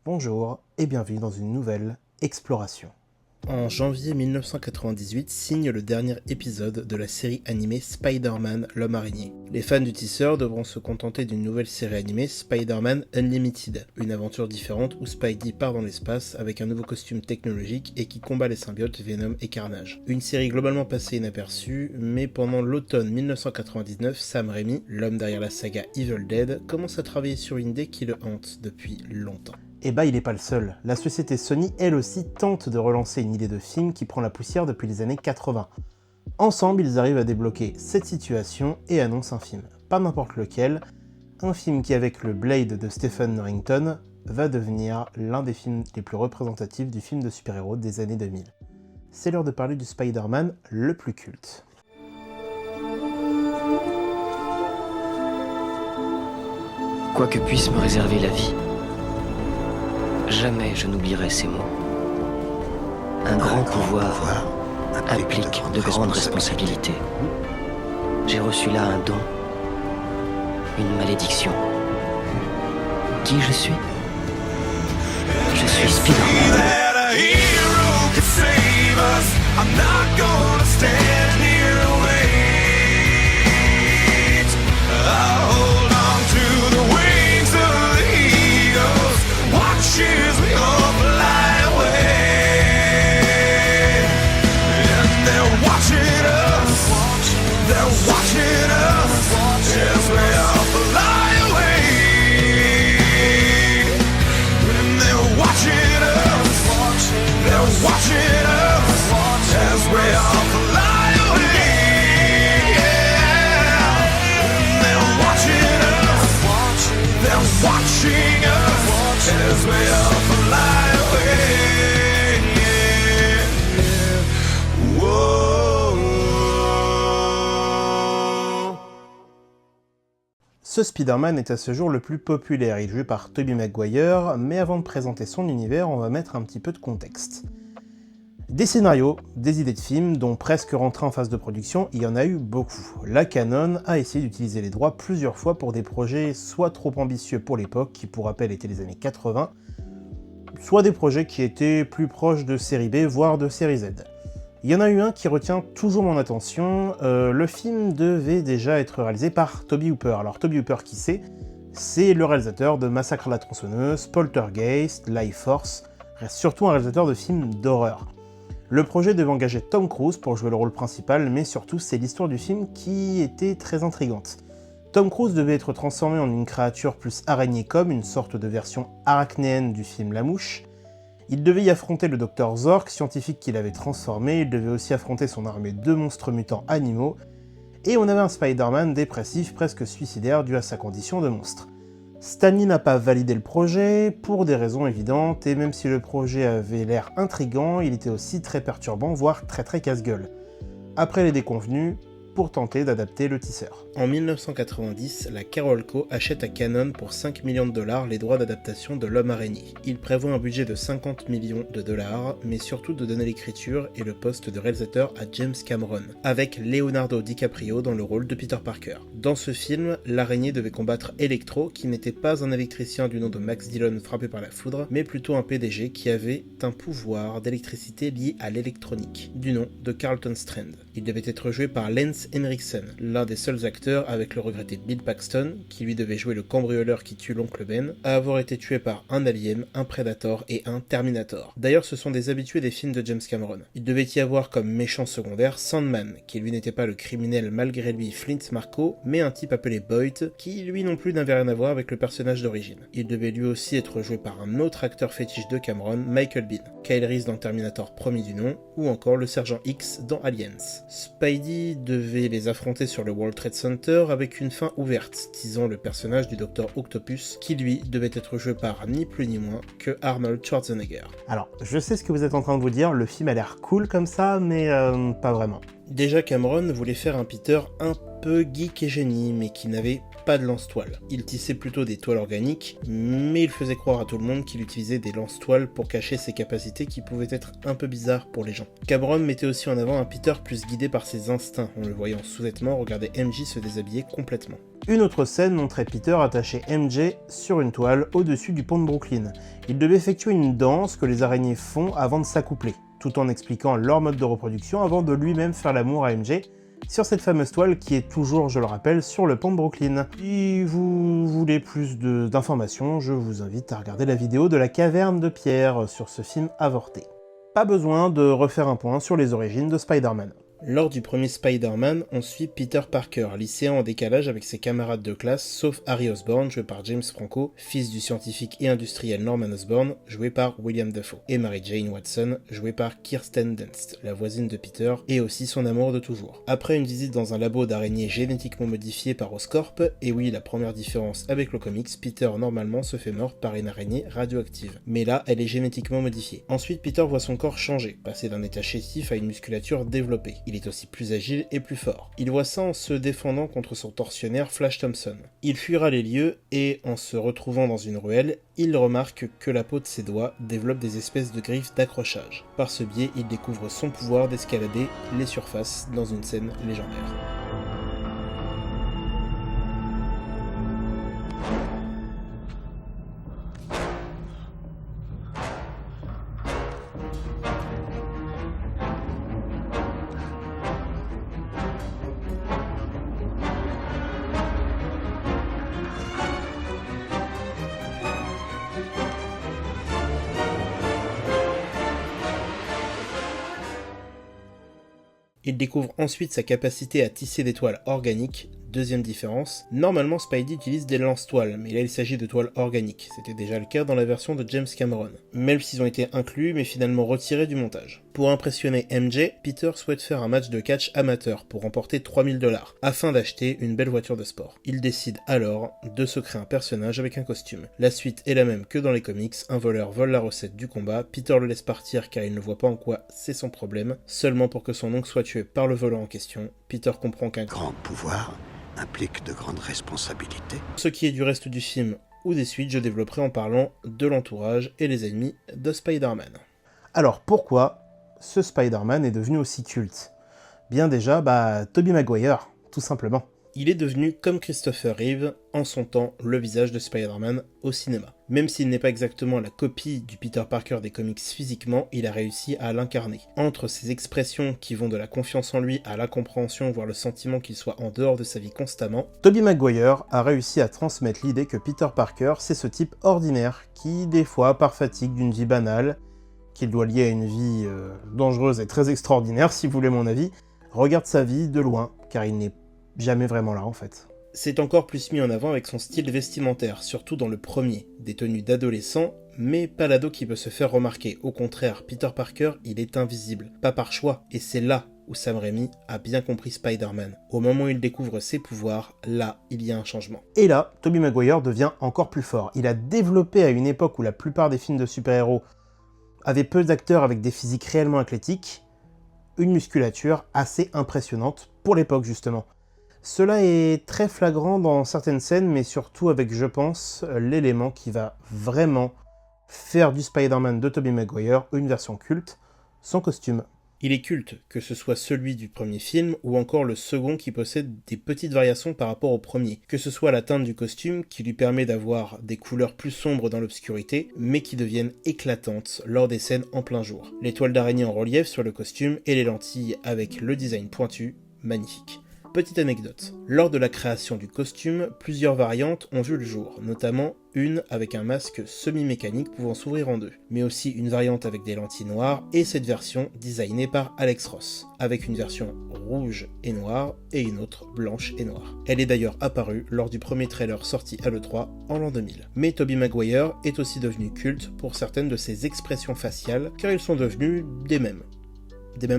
Bonjour et bienvenue dans une nouvelle exploration. En janvier 1998 signe le dernier épisode de la série animée Spider-Man l'Homme Araignée. Les fans du teaser devront se contenter d'une nouvelle série animée Spider-Man Unlimited, une aventure différente où Spidey part dans l'espace avec un nouveau costume technologique et qui combat les symbiotes Venom et Carnage. Une série globalement passée inaperçue, mais pendant l'automne 1999, Sam Raimi, l'homme derrière la saga Evil Dead, commence à travailler sur une idée qui le hante depuis longtemps. Et bah il est pas le seul, la société Sony elle aussi tente de relancer une idée de film qui prend la poussière depuis les années 80. Ensemble ils arrivent à débloquer cette situation et annoncent un film, pas n'importe lequel, un film qui avec le Blade de Stephen Norrington va devenir l'un des films les plus représentatifs du film de super-héros des années 2000. C'est l'heure de parler du Spider-Man le plus culte. Quoi que puisse me réserver la vie, jamais je n'oublierai ces mots. Un grand pouvoir implique de grandes responsabilités. J'ai reçu là un don, une malédiction. Qui je suis? Je suis Spider-Man. Ce Spider-Man est à ce jour le plus populaire, il est joué par Tobey Maguire, mais avant de présenter son univers, on va mettre un petit peu de contexte. Des scénarios, des idées de films, dont presque rentrés en phase de production, il y en a eu beaucoup. La Canon a essayé d'utiliser les droits plusieurs fois pour des projets soit trop ambitieux pour l'époque, qui pour rappel étaient les années 80, soit des projets qui étaient plus proches de série B, voire de série Z. Il y en a eu un qui retient toujours mon attention, le film devait déjà être réalisé par Tobe Hooper. Alors Tobe Hooper qui c'est le réalisateur de Massacre à la tronçonneuse, Poltergeist, Life Force, reste surtout un réalisateur de films d'horreur. Le projet devait engager Tom Cruise pour jouer le rôle principal, mais surtout c'est l'histoire du film qui était très intrigante. Tom Cruise devait être transformé en une créature plus araignée comme, une sorte de version arachnéenne du film La Mouche. Il devait y affronter le Dr Zork, scientifique qu'il avait transformé, il devait aussi affronter son armée de monstres mutants animaux, et on avait un Spider-Man dépressif presque suicidaire dû à sa condition de monstre. Stan Lee n'a pas validé le projet, pour des raisons évidentes, et même si le projet avait l'air intriguant, il était aussi très perturbant, voire très casse-gueule. Après les déconvenus, pour tenter d'adapter le teaser. En 1990, la Carolco achète à Canon pour 5 millions de dollars les droits d'adaptation de l'Homme Araignée. Il prévoit un budget de 50 millions de dollars, mais surtout de donner l'écriture et le poste de réalisateur à James Cameron, avec Leonardo DiCaprio dans le rôle de Peter Parker. Dans ce film, l'araignée devait combattre Electro, qui n'était pas un électricien du nom de Max Dillon frappé par la foudre, mais plutôt un PDG qui avait un pouvoir d'électricité lié à l'électronique, du nom de Carlton Strand. Il devait être joué par Lance Henriksen, l'un des seuls acteurs avec le regretté Bill Paxton, qui lui devait jouer le cambrioleur qui tue l'oncle Ben, à avoir été tué par un Alien, un Predator et un Terminator. D'ailleurs, ce sont des habitués des films de James Cameron. Il devait y avoir comme méchant secondaire Sandman, qui lui n'était pas le criminel malgré lui Flint Marko, mais un type appelé Boyd, qui lui non plus n'avait rien à voir avec le personnage d'origine. Il devait lui aussi être joué par un autre acteur fétiche de Cameron, Michael Biehn, Kyle Reese dans Terminator premier du nom, ou encore le Sergent X dans Aliens. Spidey devait les affronter sur le World Trade Center avec une fin ouverte, teasant le personnage du Dr Octopus, qui lui devait être joué par ni plus ni moins que Arnold Schwarzenegger. Alors, je sais ce que vous êtes en train de vous dire, le film a l'air cool comme ça, mais pas vraiment. Déjà Cameron voulait faire un Peter un peu geek et génie, mais qui n'avait pas de lance-toile. Il tissait plutôt des toiles organiques, mais il faisait croire à tout le monde qu'il utilisait des lance-toiles pour cacher ses capacités qui pouvaient être un peu bizarres pour les gens. Cameron mettait aussi en avant un Peter plus guidé par ses instincts, en le voyant sous-vêtements regarder MJ se déshabiller complètement. Une autre scène montrait Peter attaché MJ sur une toile au-dessus du pont de Brooklyn. Il devait effectuer une danse que les araignées font avant de s'accoupler, tout en expliquant leur mode de reproduction avant de lui-même faire l'amour à MJ sur cette fameuse toile qui est toujours, je le rappelle, sur le pont de Brooklyn. Si vous voulez plus d'informations, je vous invite à regarder la vidéo de la caverne de pierre sur ce film avorté. Pas besoin de refaire un point sur les origines de Spider-Man. Lors du premier Spider-Man, on suit Peter Parker, lycéen en décalage avec ses camarades de classe, sauf Harry Osborn, joué par James Franco, fils du scientifique et industriel Norman Osborn, joué par William Dafoe, et Mary Jane Watson, jouée par Kirsten Dunst, la voisine de Peter, et aussi son amour de toujours. Après une visite dans un labo d'araignées génétiquement modifiées par Oscorp, et oui, la première différence avec le comics, Peter normalement se fait mordre par une araignée radioactive. Mais là, elle est génétiquement modifiée. Ensuite, Peter voit son corps changer, passer d'un état chétif à une musculature développée. Il est aussi plus agile et plus fort. Il voit ça en se défendant contre son tortionnaire Flash Thompson. Il fuira les lieux et, en se retrouvant dans une ruelle, il remarque que la peau de ses doigts développe des espèces de griffes d'accrochage. Par ce biais, il découvre son pouvoir d'escalader les surfaces dans une scène légendaire. Il découvre ensuite sa capacité à tisser des toiles organiques. Deuxième différence, normalement Spidey utilise des lance-toiles, mais là il s'agit de toiles organiques, c'était déjà le cas dans la version de James Cameron. Même s'ils ont été inclus, mais finalement retirés du montage. Pour impressionner MJ, Peter souhaite faire un match de catch amateur pour remporter 3000 $, afin d'acheter une belle voiture de sport. Il décide alors de se créer un personnage avec un costume. La suite est la même que dans les comics, un voleur vole la recette du combat, Peter le laisse partir car il ne voit pas en quoi c'est son problème, seulement pour que son oncle soit tué par le voleur en question. Peter comprend qu'un grand pouvoir implique de grandes responsabilités. Ce qui est du reste du film ou des suites, je développerai en parlant de l'entourage et les ennemis de Spider-Man. Alors pourquoi ce Spider-Man est devenu aussi culte ? Bien déjà, Tobey Maguire, tout simplement. Il est devenu, comme Christopher Reeve, en son temps, le visage de Spider-Man au cinéma. Même s'il n'est pas exactement la copie du Peter Parker des comics physiquement, il a réussi à l'incarner. Entre ses expressions qui vont de la confiance en lui à l'incompréhension, voire le sentiment qu'il soit en dehors de sa vie constamment, Tobey Maguire a réussi à transmettre l'idée que Peter Parker, c'est ce type ordinaire qui, des fois, par fatigue d'une vie banale, qu'il doit lier à une vie dangereuse et très extraordinaire, si vous voulez mon avis, regarde sa vie de loin, car il n'est jamais vraiment là en fait. C'est encore plus mis en avant avec son style vestimentaire, surtout dans le premier, des tenues d'adolescent, mais pas l'ado qui peut se faire remarquer. Au contraire, Peter Parker, il est invisible, pas par choix, et c'est là où Sam Raimi a bien compris Spider-Man. Au moment où il découvre ses pouvoirs, là, il y a un changement. Et là, Tobey Maguire devient encore plus fort. Il a développé à une époque où la plupart des films de super-héros avaient peu d'acteurs avec des physiques réellement athlétiques, une musculature assez impressionnante pour l'époque justement. Cela est très flagrant dans certaines scènes, mais surtout avec, je pense, l'élément qui va vraiment faire du Spider-Man de Tobey Maguire une version culte, son costume. Il est culte, que ce soit celui du premier film ou encore le second qui possède des petites variations par rapport au premier. Que ce soit la teinte du costume qui lui permet d'avoir des couleurs plus sombres dans l'obscurité, mais qui deviennent éclatantes lors des scènes en plein jour. Les toiles d'araignée en relief sur le costume et les lentilles avec le design pointu, magnifique. Petite anecdote, lors de la création du costume, plusieurs variantes ont vu le jour, notamment une avec un masque semi-mécanique pouvant s'ouvrir en deux, mais aussi une variante avec des lentilles noires et cette version designée par Alex Ross, avec une version rouge et noire et une autre blanche et noire. Elle est d'ailleurs apparue lors du premier trailer sorti à l'E3 en l'an 2000. Mais Tobey Maguire est aussi devenu culte pour certaines de ses expressions faciales, car ils sont devenus des mèmes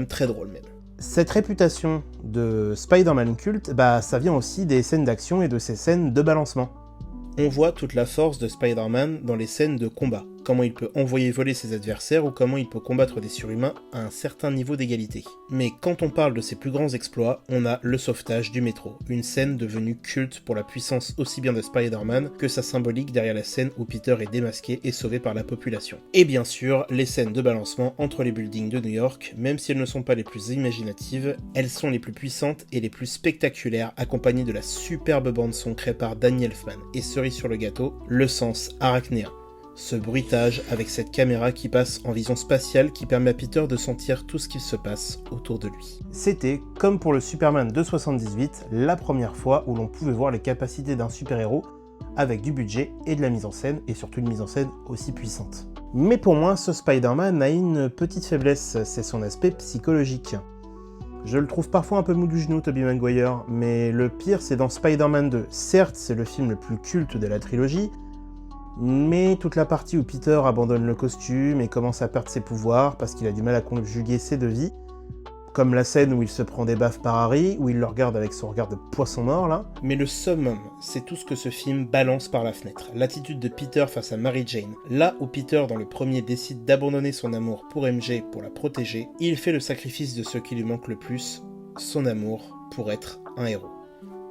très drôles même. Cette réputation de Spider-Man culte, ça vient aussi des scènes d'action et de ces scènes de balancement. On voit toute la force de Spider-Man dans les scènes de combat. comment il peut envoyer voler ses adversaires ou comment il peut combattre des surhumains à un certain niveau d'égalité. Mais quand on parle de ses plus grands exploits, on a le sauvetage du métro, une scène devenue culte pour la puissance aussi bien de Spider-Man que sa symbolique derrière la scène où Peter est démasqué et sauvé par la population. Et bien sûr, les scènes de balancement entre les buildings de New York, même si elles ne sont pas les plus imaginatives, elles sont les plus puissantes et les plus spectaculaires, accompagnées de la superbe bande-son créée par Danny Elfman. Et cerise sur le gâteau, le sens arachnéen. Ce bruitage avec cette caméra qui passe en vision spatiale qui permet à Peter de sentir tout ce qui se passe autour de lui. C'était, comme pour le Superman de 78, la première fois où l'on pouvait voir les capacités d'un super-héros avec du budget et de la mise en scène, et surtout une mise en scène aussi puissante. Mais pour moi, ce Spider-Man a une petite faiblesse, c'est son aspect psychologique. Je le trouve parfois un peu mou du genou, Tobey Maguire, mais le pire c'est dans Spider-Man 2. Certes, c'est le film le plus culte de la trilogie, mais toute la partie où Peter abandonne le costume et commence à perdre ses pouvoirs parce qu'il a du mal à conjuguer ses deux vies, comme la scène où il se prend des baffes par Harry, où il le regarde avec son regard de poisson mort là. Mais le summum, c'est tout ce que ce film balance par la fenêtre. L'attitude de Peter face à Mary Jane. Là où Peter dans le premier décide d'abandonner son amour pour MJ pour la protéger, il fait le sacrifice de ce qui lui manque le plus, son amour pour être un héros.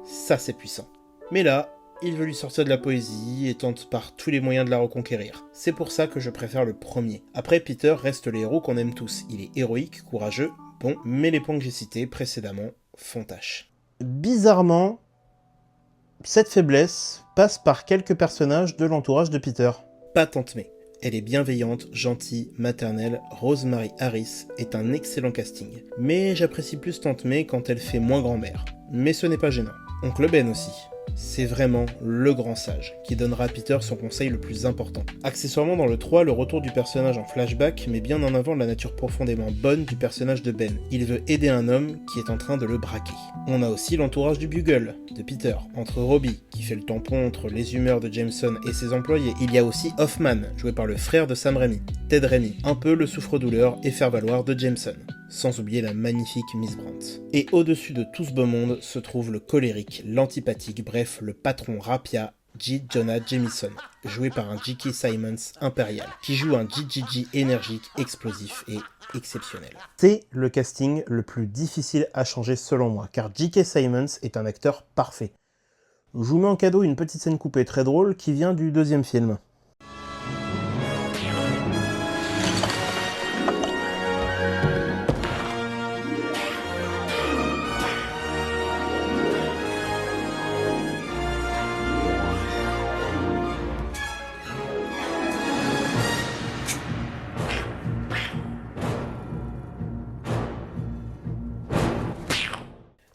Ça c'est puissant. Mais là, il veut lui sortir de la poésie et tente par tous les moyens de la reconquérir. C'est pour ça que je préfère le premier. Après, Peter reste le héros qu'on aime tous. Il est héroïque, courageux, bon, mais les points que j'ai cités précédemment font tâche. Bizarrement, cette faiblesse passe par quelques personnages de l'entourage de Peter. Pas Tante May. Elle est bienveillante, gentille, maternelle. Rosemary Harris est un excellent casting. Mais j'apprécie plus Tante May quand elle fait moins grand-mère. Mais ce n'est pas gênant. Oncle Ben aussi. C'est vraiment le grand sage, qui donnera à Peter son conseil le plus important. Accessoirement dans le 3, le retour du personnage en flashback met bien en avant la nature profondément bonne du personnage de Ben. Il veut aider un homme qui est en train de le braquer. On a aussi l'entourage du Bugle, de Peter, entre Robbie, qui fait le tampon entre les humeurs de Jameson et ses employés. Il y a aussi Hoffman, joué par le frère de Sam Raimi, Ted Raimi, un peu le souffre-douleur et faire-valoir de Jameson. Sans oublier la magnifique Miss Brandt. Et au-dessus de tout ce beau monde se trouve le colérique, l'antipathique, bref, le patron rapia, J. Jonah Jameson, joué par un J.K. Simmons impérial, qui joue un JJJ énergique, explosif et exceptionnel. C'est le casting le plus difficile à changer selon moi, car J.K. Simmons est un acteur parfait. Je vous mets en cadeau une petite scène coupée très drôle qui vient du deuxième film.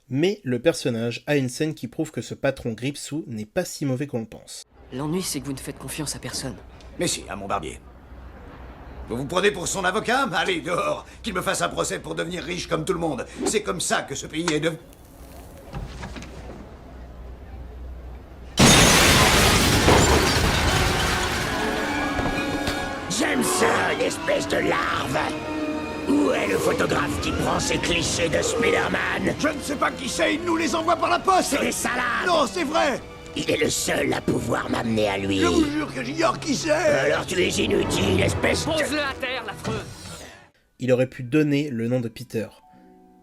Mais le personnage a une scène qui prouve que ce patron Gripsou n'est pas si mauvais qu'on le pense. L'ennui, c'est que vous ne faites confiance à personne. Mais si, à mon barbier. Vous vous prenez pour son avocat? Allez, dehors. Qu'il me fasse un procès pour devenir riche comme tout le monde. C'est comme ça que ce pays est devenu... Jameson, espèce de larve! Où est le photographe qui prend ces clichés de Spider-Man? Je ne sais pas qui c'est, il nous les envoie par la poste! C'est des salades! Non, c'est vrai! Il est le seul à pouvoir m'amener à lui. Je vous jure que j'ignore qui c'est! Alors tu es inutile, espèce de... Pose-le à terre, l'affreux! Il aurait pu donner le nom de Peter,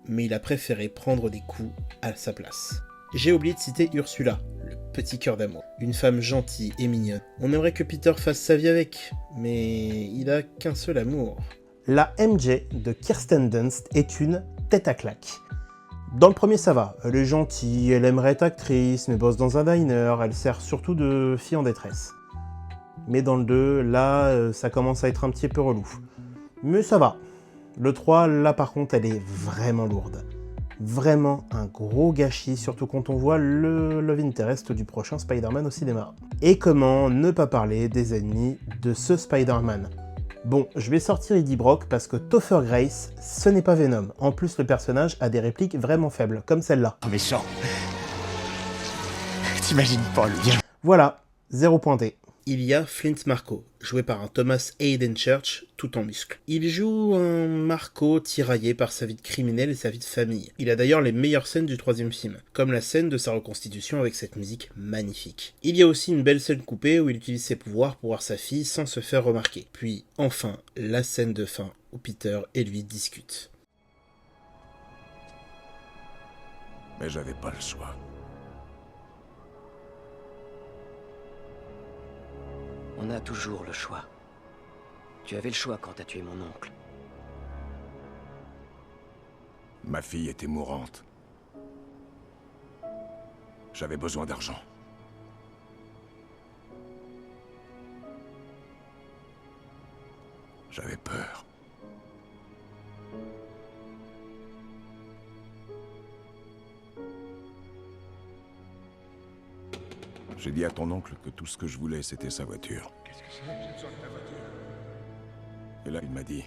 mais il a préféré prendre des coups à sa place. J'ai oublié de citer Ursula, le petit cœur d'amour. Une femme gentille et mignonne. On aimerait que Peter fasse sa vie avec, mais il a qu'un seul amour. La MJ de Kirsten Dunst est une tête à claque. Dans le premier ça va, elle est gentille, elle aimerait être actrice, mais bosse dans un diner, elle sert surtout de fille en détresse. Mais dans le 2, là, ça commence à être un petit peu relou. Mais ça va. Le 3, là par contre, elle est vraiment lourde. Vraiment un gros gâchis, surtout quand on voit le Love Interest du prochain Spider-Man au cinéma. Et comment ne pas parler des ennemis de ce Spider-Man? Bon, je vais sortir Eddie Brock parce que Topher Grace, ce n'est pas Venom. En plus, le personnage a des répliques vraiment faibles, comme celle-là. Méchant. T'imagines pas le bien. Voilà, 0 pointé. il y a Flint Marko, joué par un Thomas Hayden Church, tout en muscles. Il joue un Marko tiraillé par sa vie de criminel et sa vie de famille. Il a d'ailleurs les meilleures scènes du troisième film, comme la scène de sa reconstitution avec cette musique magnifique. Il y a aussi une belle scène coupée où il utilise ses pouvoirs pour voir sa fille sans se faire remarquer. Puis, enfin, la scène de fin où Peter et lui discutent. Mais j'avais pas le choix. On a toujours le choix. Tu avais le choix quand t'as tué mon oncle. Ma fille était mourante. J'avais besoin d'argent. J'avais peur. J'ai dit à ton oncle que tout ce que je voulais, c'était sa voiture. Qu'est-ce que c'est? J'ai besoin de ta voiture. Et là, il m'a dit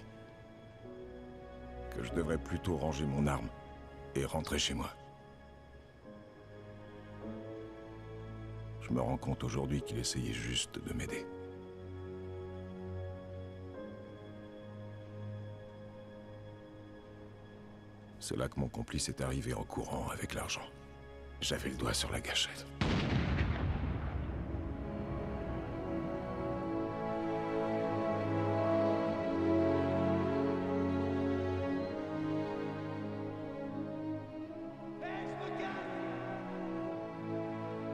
que je devrais plutôt ranger mon arme et rentrer chez moi. Je me rends compte aujourd'hui qu'il essayait juste de m'aider. C'est là que mon complice est arrivé en courant avec l'argent. J'avais le doigt sur la gâchette.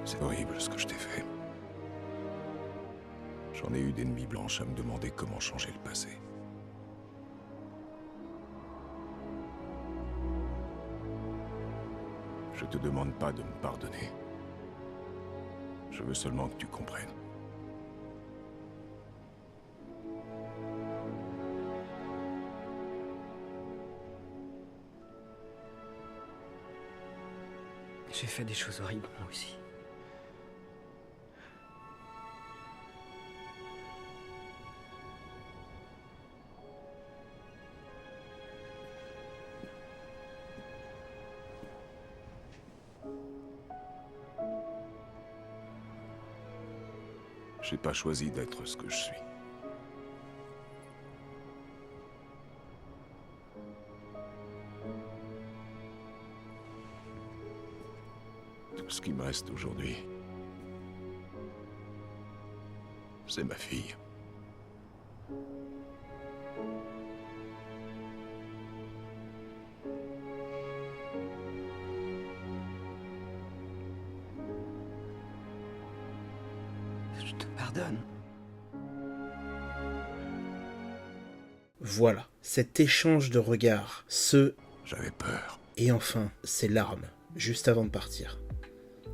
C'est horrible ce que je t'ai fait. J'en ai eu des nuits blanches à me demander comment changer le passé. Je te demande pas de me pardonner. Je veux seulement que tu comprennes. J'ai fait des choses horribles, moi aussi. J'ai pas choisi d'être ce que je suis. Tout ce qui me reste aujourd'hui, c'est ma fille. Je te pardonne. Voilà, cet échange de regards, J'avais peur. et enfin, ces larmes, juste avant de partir.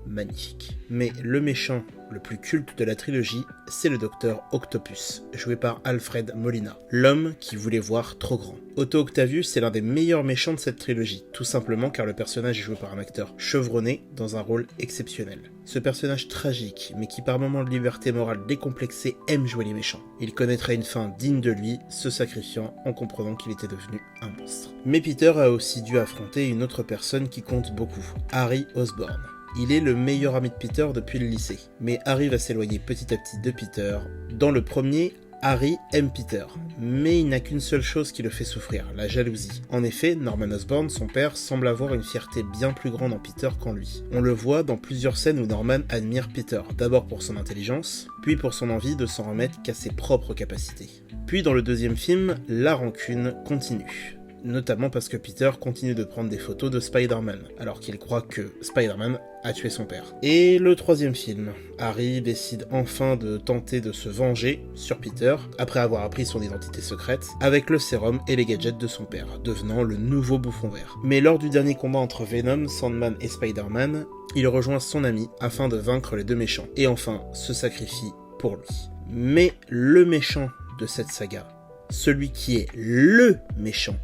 Magnifique. Mais le méchant le plus culte de la trilogie, c'est le Docteur Octopus, joué par Alfred Molina, l'homme qui voulait voir trop grand. Otto Octavius est l'un des meilleurs méchants de cette trilogie, tout simplement car le personnage est joué par un acteur chevronné dans un rôle exceptionnel. Ce personnage tragique, mais qui par moments de liberté morale décomplexée aime jouer les méchants. Il connaîtrait une fin digne de lui, se sacrifiant en comprenant qu'il était devenu un monstre. Mais Peter a aussi dû affronter une autre personne qui compte beaucoup, Harry Osborn. Il est le meilleur ami de Peter depuis le lycée, mais Harry va s'éloigner petit à petit de Peter. Dans le premier, Harry aime Peter, mais il n'a qu'une seule chose qui le fait souffrir, la jalousie. En effet, Norman Osborn, son père, semble avoir une fierté bien plus grande en Peter qu'en lui. On le voit dans plusieurs scènes où Norman admire Peter, d'abord pour son intelligence, puis pour son envie de s'en remettre qu'à ses propres capacités. Puis dans le deuxième film, la rancune continue. Notamment parce que Peter continue de prendre des photos de Spider-Man, alors qu'il croit que Spider-Man a tué son père. Et le troisième film, Harry décide enfin de tenter de se venger sur Peter, après avoir appris son identité secrète, avec le sérum et les gadgets de son père, devenant le nouveau Bouffon Vert. Mais lors du dernier combat entre Venom, Sandman et Spider-Man, il rejoint son ami afin de vaincre les deux méchants, et enfin se sacrifie pour lui. Mais le méchant de cette saga, celui qui est LE méchant,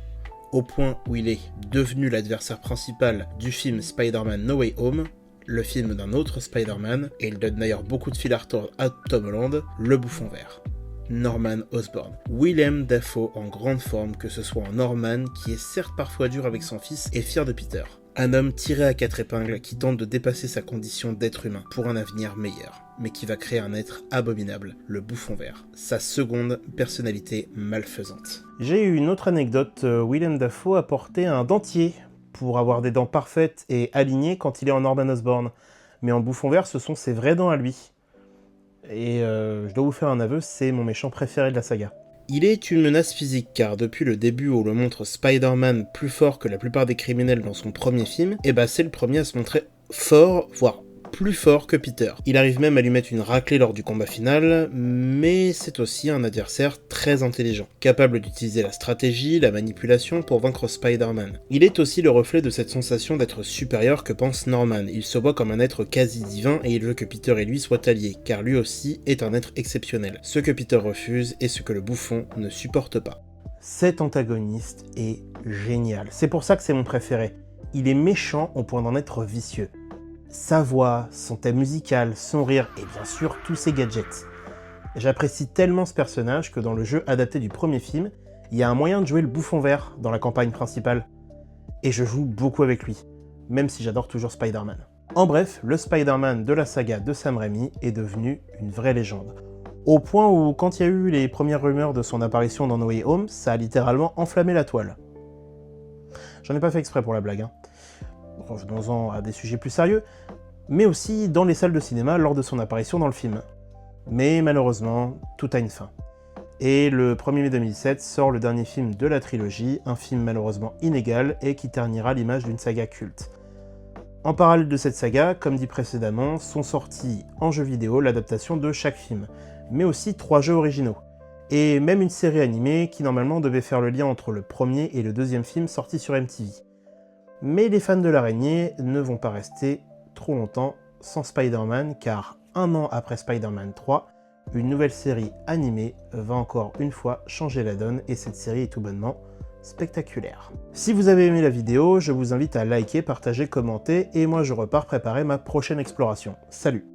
au point où il est devenu l'adversaire principal du film Spider-Man No Way Home, le film d'un autre Spider-Man, et il donne d'ailleurs beaucoup de fil à retordre à Tom Holland, le Bouffon Vert. Norman Osborn. Willem Dafoe en grande forme, que ce soit en Norman, qui est certes parfois dur avec son fils et fier de Peter. Un homme tiré à 4 épingles qui tente de dépasser sa condition d'être humain pour un avenir meilleur, mais qui va créer un être abominable, le Bouffon Vert, sa seconde personnalité malfaisante. J'ai eu une autre anecdote, Willem Dafoe a porté un dentier pour avoir des dents parfaites et alignées quand il est en Norman Osborn, mais en Bouffon Vert ce sont ses vraies dents à lui. Et je dois vous faire un aveu, c'est mon méchant préféré de la saga. Il est une menace physique car depuis le début où l'on montre Spider-Man plus fort que la plupart des criminels dans son premier film, et c'est le premier à se montrer fort, voire plus fort que Peter. Il arrive même à lui mettre une raclée lors du combat final, mais c'est aussi un adversaire très intelligent, capable d'utiliser la stratégie, la manipulation pour vaincre Spider-Man. Il est aussi le reflet de cette sensation d'être supérieur que pense Norman. Il se voit comme un être quasi divin et il veut que Peter et lui soient alliés, car lui aussi est un être exceptionnel, ce que Peter refuse et ce que le Bouffon ne supporte pas. Cet antagoniste est génial, c'est pour ça que c'est mon préféré. Il est méchant au point d'en être vicieux. Sa voix, son thème musical, son rire et bien sûr tous ses gadgets. J'apprécie tellement ce personnage que dans le jeu adapté du premier film, il y a un moyen de jouer le Bouffon Vert dans la campagne principale. Et je joue beaucoup avec lui, même si j'adore toujours Spider-Man. En bref, le Spider-Man de la saga de Sam Raimi est devenu une vraie légende. Au point où, quand il y a eu les premières rumeurs de son apparition dans No Way Home, ça a littéralement enflammé la toile. J'en ai pas fait exprès pour la blague, hein. Revenons-en à des sujets plus sérieux, mais aussi dans les salles de cinéma lors de son apparition dans le film. Mais malheureusement, tout a une fin. Et le 1er mai 2007 sort le dernier film de la trilogie, un film malheureusement inégal et qui ternira l'image d'une saga culte. En parallèle de cette saga, comme dit précédemment, sont sortis en jeu vidéo l'adaptation de chaque film, mais aussi 3 jeux originaux, et même une série animée qui normalement devait faire le lien entre le premier et le deuxième film sorti sur MTV. Mais les fans de l'araignée ne vont pas rester trop longtemps sans Spider-Man, car un an après Spider-Man 3, une nouvelle série animée va encore une fois changer la donne, et cette série est tout bonnement spectaculaire. Si vous avez aimé la vidéo, je vous invite à liker, partager, commenter, et moi je repars préparer ma prochaine exploration. Salut!